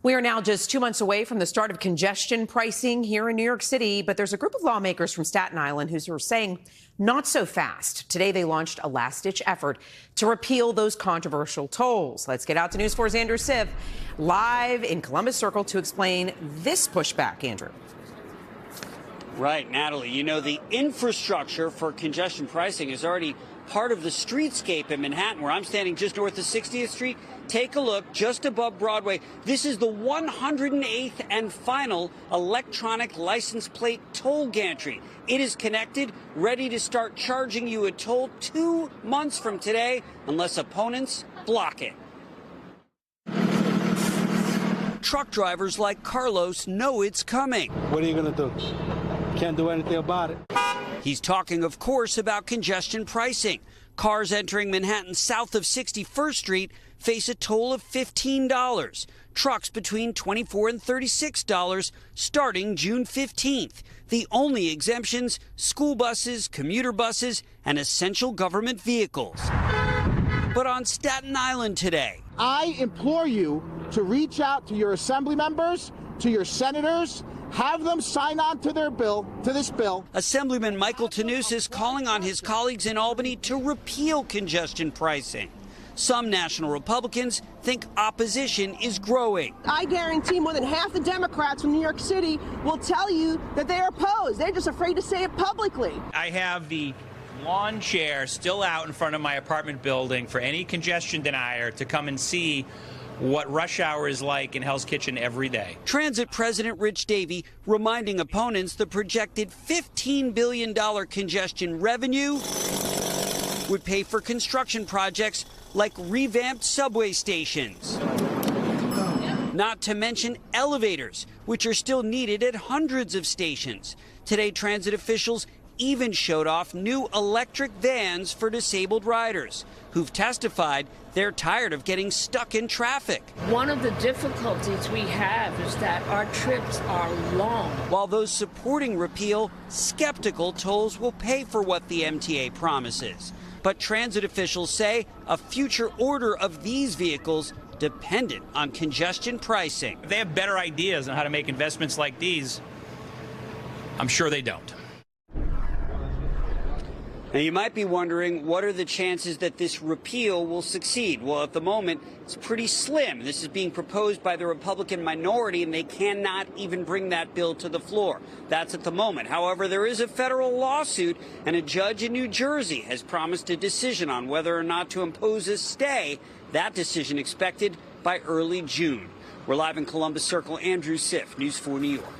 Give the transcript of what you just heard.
We are now just 2 months away from the start of congestion pricing here in New York City, but there's a group of lawmakers from Staten Island who are saying not so fast. Today, they launched a last-ditch effort to repeal those controversial tolls. Let's get out to News 4's Andrew Siff live in Columbus Circle to explain this pushback. Andrew. Right, Natalie. You know, the infrastructure for congestion pricing is already part of the streetscape in Manhattan, where I'm standing just north of 60th Street. Take a look just above Broadway. This is the 108th and final electronic license plate toll gantry. It is connected, ready to start charging you a toll 2 months from today, unless opponents block it. Truck drivers like Carlos know it's coming. What are you going to do? Can't do anything about it. He's talking, of course, about congestion pricing. Cars entering Manhattan south of 61st Street face a toll of $15. Trucks between $24 and $36 starting June 15th. The only exemptions, school buses, commuter buses, and essential government vehicles. But on Staten Island today, I implore you to reach out to your assembly members, to your senators, have them sign on to this bill. Assemblyman Michael Tanous is calling on his colleagues in Albany to repeal congestion pricing. Some national Republicans think opposition is growing. I guarantee more than half the Democrats from New York City will tell you that they're opposed. They're just afraid to say it publicly. I have the lawn chair still out in front of my apartment building for any congestion denier to come and see what rush hour is like in Hell's Kitchen every day. Transit President Rich Davey reminding opponents the projected $15 billion congestion revenue would pay for construction projects like revamped subway stations. Not to mention elevators, which are still needed at hundreds of stations. Today, transit officials even showed off new electric vans for disabled riders who've testified they're tired of getting stuck in traffic. One of the difficulties we have is that our trips are long. While those supporting repeal, skeptical tolls will pay for what the MTA promises. But transit officials say a future order of these vehicles dependent on congestion pricing. If they have better ideas on how to make investments like these, I'm sure they don't. Now, you might be wondering, what are the chances that this repeal will succeed? Well, at the moment, it's pretty slim. This is being proposed by the Republican minority, and they cannot even bring that bill to the floor. That's at the moment. However, there is a federal lawsuit, and a judge in New Jersey has promised a decision on whether or not to impose a stay. That decision expected by early June. We're live in Columbus Circle. Andrew Siff, News 4 New York.